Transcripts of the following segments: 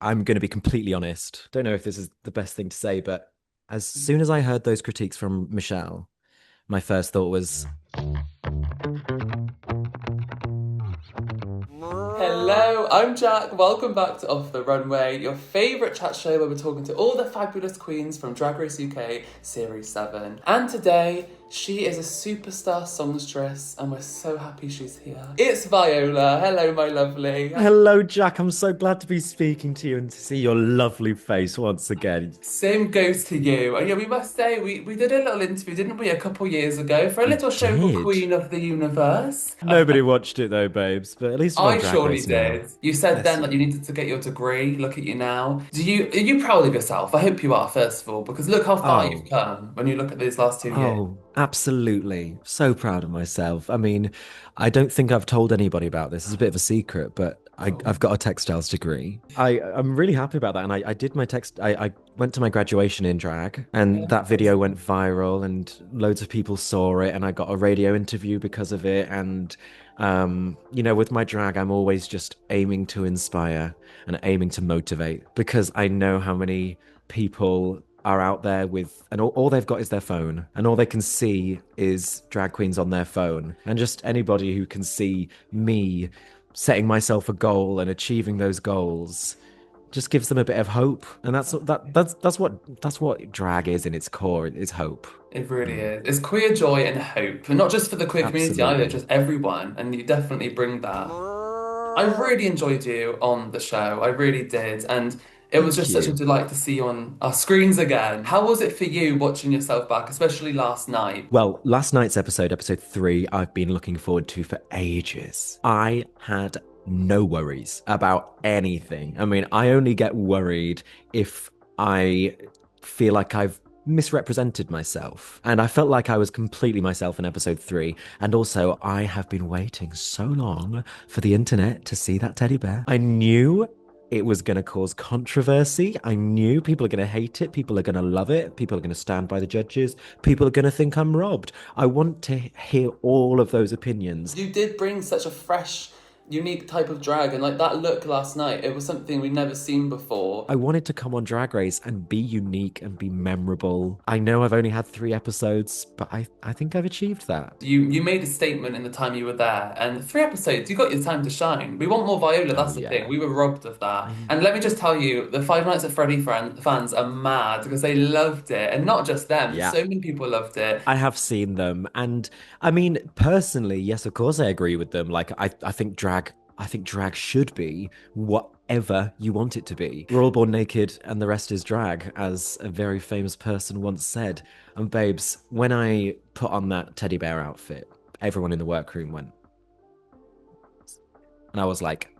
I'm going to be completely honest. Don't know if this is the best thing to say, but as soon as I heard those critiques from Michelle, my first thought was, Hello, I'm Jack. Welcome back to Off The Runway, your favourite chat show where we're talking to all the fabulous queens from Drag Race UK Series 7. And today, she is a superstar songstress, and we're so happy she's here. It's Viola. Hello, my lovely. hello, Jack. I'm so glad to be speaking to you and to see your lovely face once again. Same goes to you. And yeah, we must say, we did a little interview, didn't we, a couple years ago for a We little show called did. Queen of the Universe. Nobody watched it though, babes, but at least I'm on I Drag surely Race now. did. You said Bless then that you you. needed to get your degree. Look at you now. Are you proud of yourself? I hope you are, first of all, because look how far you've Oh, come when you look at these last 2 years. oh, absolutely. So proud of myself. I mean, I don't think I've told anybody about this. It's a bit of a secret, but Oh. I've got a textiles degree. I'm really happy about that. And I did I went to my graduation in drag, and that video went viral, and loads of people saw it, and I got a radio interview because of it. And with my drag, I'm always just aiming to inspire and aiming to motivate because I know how many people are out there with, and all they've got is their phone, and all they can see is drag queens on their phone. And just anybody who can see me setting myself a goal and achieving those goals just gives them a bit of hope. And that's what drag is in its core, is hope. It really Mm, is. It's queer joy and hope, and not just for the queer community either, absolutely. just everyone. And you definitely bring that. I really enjoyed you on the show. I really did. And it was Thank just such a you. delight to see you on our screens again. How was it for you watching yourself back, especially last night? Well, last night's episode 3, I've been looking forward to for ages. I had no worries about anything. I mean, I only get worried if I feel like I've misrepresented myself. And I felt like I was completely myself in episode 3. And also, I have been waiting so long for the internet to see that teddy bear. I knew it was going to cause controversy. I knew people are going to hate it. People are going to love it. People are going to stand by the judges. People are going to think I'm robbed. I want to hear all of those opinions. You did bring such a fresh, unique type of drag, and like that look last night, it was something we'd never seen before. I wanted to come on Drag Race and be unique and be memorable. I know I've only had 3 episodes, but I think I've achieved that. You made a statement in the time you were there, and 3 episodes, you got your time to shine. We want more Viola, Oh, that's the thing. yeah. We were robbed of that. I And let me just tell you, the Five Nights at Freddy fans are mad because they loved it. And not just them, Yeah. so many people loved it. I have seen them, and I mean, personally, yes, of course, I agree with them. Like, I think drag should be whatever you want it to be. We're all born naked, and the rest is drag, as a very famous person once said. And babes, when I put on that teddy bear outfit, everyone in the workroom went, and I was like,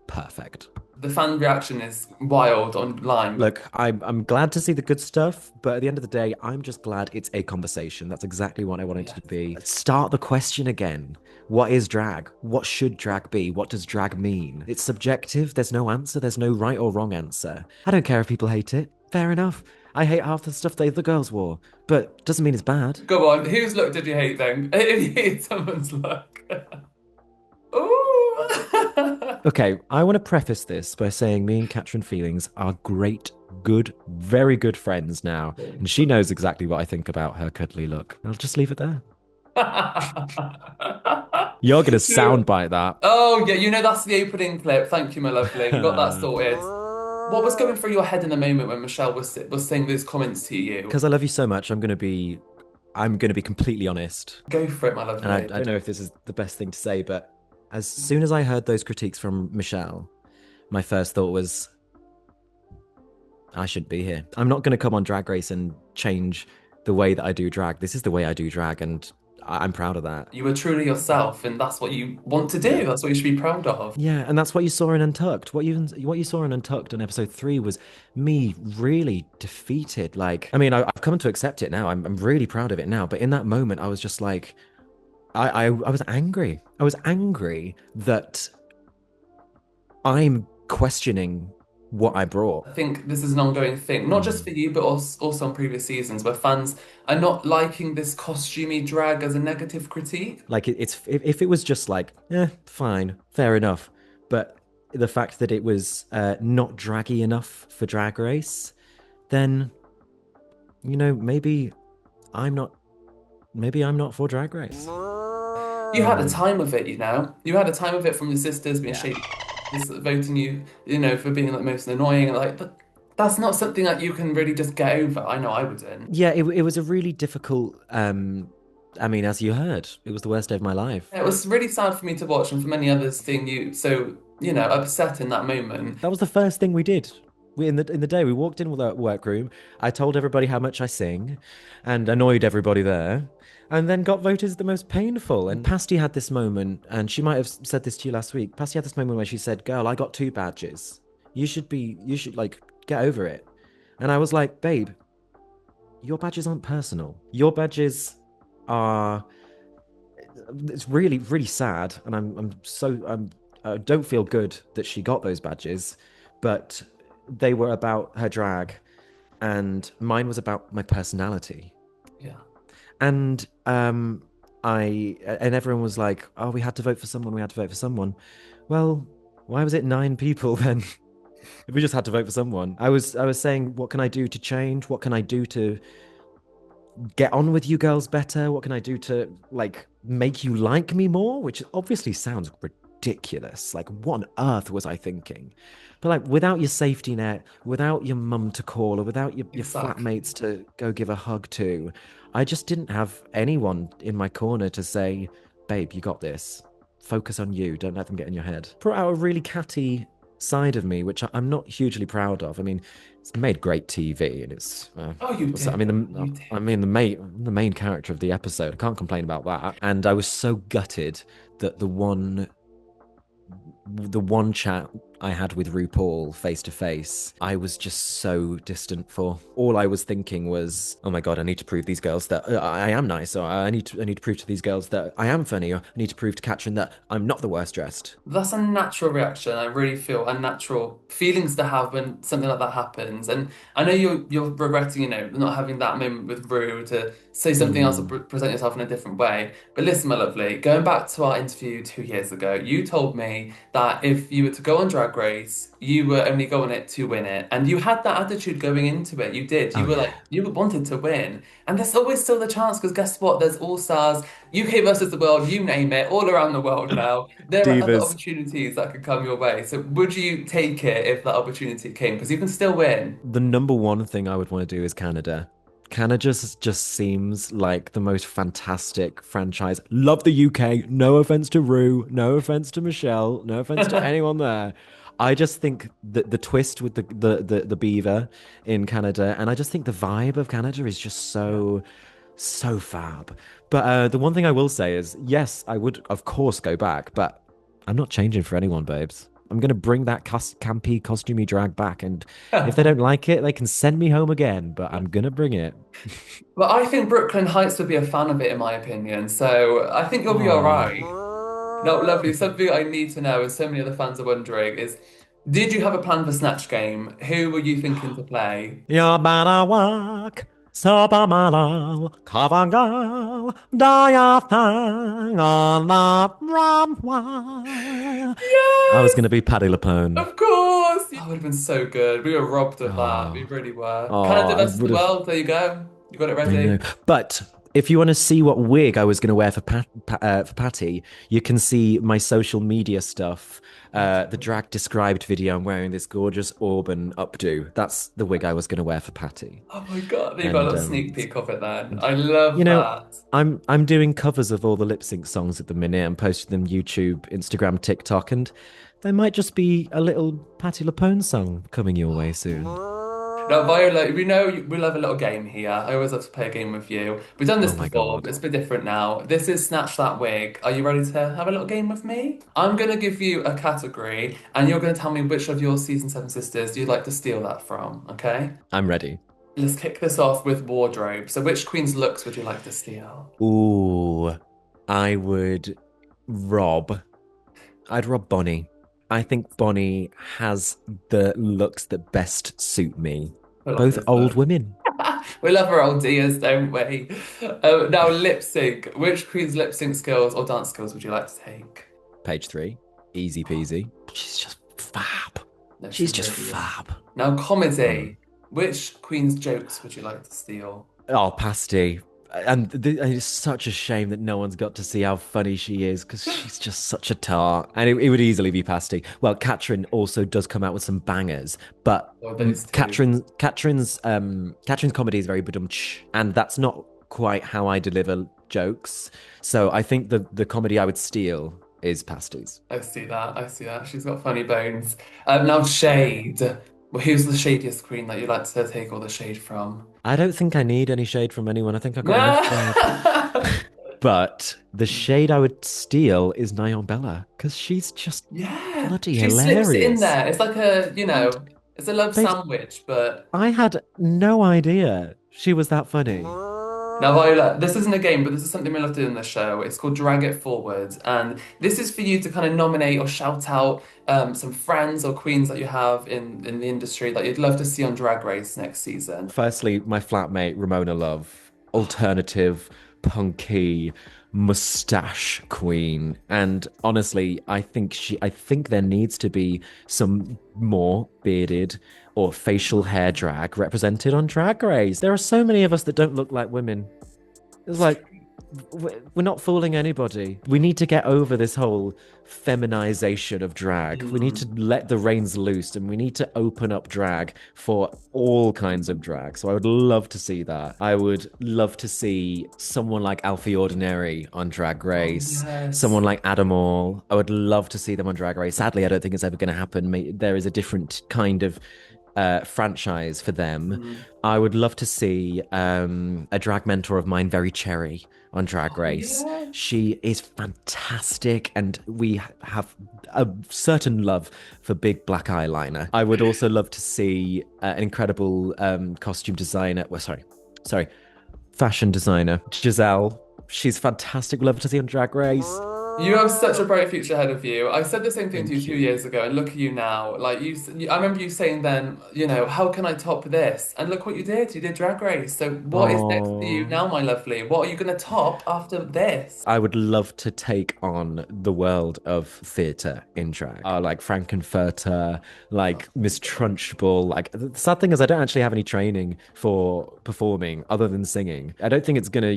perfect. The fan reaction is wild online. Look, I'm glad to see the good stuff, but at the end of the day, I'm just glad it's a conversation. That's exactly what I wanted Yes. to be. Start the question again. What is drag? What should drag be? What does drag mean? It's subjective. There's no answer. There's no right or wrong answer. I don't care if people hate it. Fair enough. I hate half the stuff the girls wore, but doesn't mean it's bad. Go on, whose look did you hate then? If you hate someone's look. Ooh. Okay, I want to preface this by saying me and Katrin Feelings are great, good, very good friends now, and she knows exactly what I think about her cuddly look. I'll just leave it there. You're gonna Do- soundbite that. Oh, yeah, that's the opening clip. Thank you, my lovely. We got that sorted. What was going through your head in the moment when Michelle was saying those comments to you? Because I love you so much, I'm gonna be completely honest. Go for it, my And I lovely. don't know if this is the best thing to say, but as soon as I heard those critiques from Michelle, my first thought was, I shouldn't be here. I'm not gonna come on Drag Race and change the way that I do drag. This is the way I do drag, and I'm proud of that. You were truly yourself, and that's what you want to Yeah. do. That's what you should be proud of. Yeah, and that's what you saw in Untucked. What you saw in Untucked in episode 3 was me really defeated. Like, I mean, I've come to accept it now. I'm really proud of it now. But in that moment, I was just like, I was angry. I was angry that I'm questioning what I brought. I think this is an ongoing thing, not just Mm. for you, but also on previous seasons, where fans are not liking this costumey drag as a negative critique. Like, it's if it was just like, fine, fair enough. But the fact that it was not draggy enough for Drag Race, then I'm not maybe I'm not for Drag Race. You had a time of it, you know. You had a time of it from your sisters being Yeah. shady, just voting you, for being like most annoying, and like, but that's not something that you can really just get over. I know I wouldn't. Yeah, it was a really difficult I mean, as you heard, it was the worst day of my life. It was really sad for me to watch, and for many others seeing you so, upset in that moment. That was the first thing we did. In the day we walked in with our workroom. I told everybody how much I sing, and annoyed everybody there, and then got voted as the most painful. And Pasty had this moment, and she might have said this to you last week. Pasty had this moment where she said, "Girl, I got two badges. You should like get over it." And I was like, "Babe, your badges aren't personal. Your badges are." It's really really sad, and I don't feel good that she got those badges, but they were about her drag, and mine was about my personality. Yeah. And everyone was like, "Oh, we had to vote for someone. We had to vote for someone." Well, why was it nine people then? If we just had to vote for someone. I was saying, what can I do to change? What can I do to get on with you girls better? What can I do to like make you like me more? Which obviously sounds ridiculous. Like, what on earth was I thinking? But like, without your safety net, without your mum to call, or without your Exactly. flatmates to go give a hug to, I just didn't have anyone in my corner to say, "Babe, you got this. Focus on you. Don't let them get in your head." Brought out a really catty side of me, which I'm not hugely proud of. I mean, it's made great TV, and it's Oh, you I did. mean, You did. the main character of the episode. I can't complain about that. And I was so gutted that the one chat I had with RuPaul face to face, I was just so distant for. All I was thinking was, "Oh my God, I need to prove these girls that I am nice, or I need to prove to these girls that I am funny, or I need to prove to Katrin that I'm not the worst dressed." That's a natural reaction. I really feel unnatural feelings to have when something like that happens. And I know you're regretting, not having that moment with Rue to say something else or Mm. present yourself in a different way. But listen, my lovely, going back to our interview 2 years ago, you told me that if you were to go on Drag Race, you were only going it to win it. And you had that attitude going into it. You did. You Oh were like, yeah, you wanted to win. And there's always still the chance because guess what? There's All Stars, UK versus the world, you name it, all around the world now. There are other divas. opportunities that could come your way. So would you take it if that opportunity came? Because you can still win. The number one thing I would want to do is Canada. Canada just seems like the most fantastic franchise. Love the UK. No offense to Rue. No offense to Michelle. No offense to anyone there. I just think that the twist with the beaver in Canada, and I just think the vibe of Canada is just Yeah. so fab. But the one thing I will say is, yes, I would of course go back, but I'm not changing for anyone, babes. I'm gonna bring that campy, costumey drag back, and if they don't like it, they can send me home again. But I'm gonna bring it. But I think Brooklyn Heights would be a fan of it, in my opinion. So I think you'll be all Oh, right. No, lovely. Something I need to know, and so many other fans are wondering, is did you have a plan for Snatch Game? Who were you thinking to play? you better walk. So Kavangal, do your thing on the runway. I was Yes, gonna be Patty LuPone. of course. That would have been so good. We were robbed of that. We Oh, really were. oh, Canada I versus would the have. world. There you go. You got it I know. ready. But if you want to see what wig I was going to wear for Patty, you can see my social media stuff. The drag described video. I'm wearing this gorgeous auburn updo. That's the wig I was going to wear for Patty. Oh my God, you got a And little sneak peek of it then. and I you love know, that. I'm doing covers of all the lip sync songs at the minute. I'm posting them YouTube, Instagram, TikTok, and there might just be a little Patty LuPone song coming your way soon. Now, Viola, we know we'll have a little game here. I always love to play a game with you. We've done this Oh my before, God. but it's a bit different now. This is Snatch That Wig. Are you ready to have a little game with me? I'm going to give you a category, and you're going to tell me which of your season 7 sisters you'd like to steal that from, okay? I'm ready. Let's kick this off with wardrobe. So, which queen's looks would you like to steal? Ooh, I would rob. I'd rob Bonnie. I think Bonnie has the looks that best suit me. I love Both this old look. women. We love our old dears, don't we? Now, lip sync. Which queen's lip sync skills or dance skills would you like to take? Page 3. Easy peasy. She's just fab. No, she She's just really is. fab. Now, Mm. comedy. Which Queen's jokes would you like to steal? Oh, Pasty. And it's such a shame that no one's got to see how funny she is because she's just such a tart. And it would easily be Pasty. Well, Katrin also does come out with some bangers, but Or those two? Katrin's comedy is very badumch, and that's not quite how I deliver jokes. So I think the comedy I would steal is Pasty's. I see that. I see that. She's got funny bones. Now, shade. Well, who's the shadiest queen that you like to take all the shade from? I don't think I need any shade from anyone. I think I got enough shade. Yeah, But the shade I would steal is Nyongbella because she's just bloody she slips it in hilarious. there. It's like And it's a love babes, sandwich, but I had no idea she was that funny. now, Viola, this isn't a game, but this is something we love doing in the show. It's called Drag It Forward. And this is for you to kind of nominate or shout out some friends or queens that you have in the industry that you'd love to see on Drag Race next season. Firstly, my flatmate Ramona Love, alternative, punky, mustache queen. And honestly, I think there needs to be some more bearded or facial hair drag represented on Drag Race. There are so many of us that don't look like women. It's like we're not fooling anybody. We need to get over this whole feminization of drag. We need to Mm. let the reins loose and we need to open up drag for all kinds of drag. So I would love to see that. I would love to see someone like Alfie Ordinary on Drag Oh, Race, yes. someone like Adam All. I would love to see them on Drag Race. Sadly, I don't think it's ever going to happen. There is a different kind of franchise for them. Mm. I would love to see a drag mentor of mine, Very Cherry, on Drag Oh, Race. yeah. She is fantastic, and we have a certain love for big black eyeliner. I would also love to see an incredible costume designer. Well, sorry, fashion designer, Giselle. She's fantastic. Love to see on Drag Race. You have such a bright future ahead of you. I said the same thing to you Thank two you. years ago, and look at you now. Like I remember you saying then, how can I top this? And look what you did. You did Drag Race. So what is next for you Oh. now, my lovely? What are you going to top after this? I would love to take on the world of theatre in drag. Like Frankenfurter, like Miss Trunchbull. Like the sad thing is, I don't actually have any training for performing other than singing. I don't think it's gonna,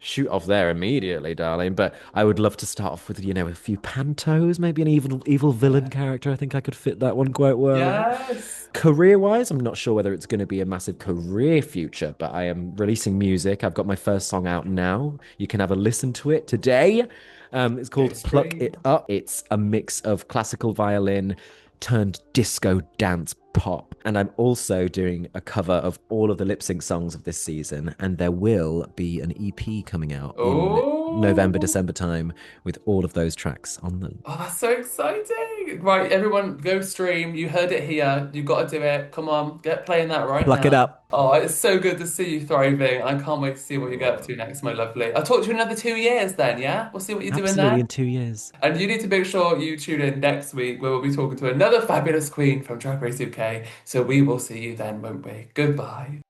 shoot off there immediately, darling. But I would love to start off with, a few pantos, maybe an evil villain character. I think I could fit that one quite well. Yes. Career wise, I'm not sure whether it's going to be a massive career future, but I am releasing music. I've got my first song out now. You can have a listen to it today. It's Go called Pluck stream. It Up. It's a mix of classical violin turned disco dance pop. And I'm also doing a cover of all of the lip sync songs of this season. And there will be an EP coming out in November, Oh. December time with all of those tracks on them. Oh, that's so exciting. Right, everyone, go stream. You heard it here. You got to do it. Come on, get playing that right Pluck it now. up. Oh, it's so good to see you thriving. I can't wait to see what you get up to next, my lovely. I'll talk to you in another 2 years then, yeah? We'll see what you're doing Absolutely then. in 2 years. And you need to make sure you tune in next week where we'll be talking to another fabulous queen from Drag Race UK. So we will see you then, won't we? Goodbye.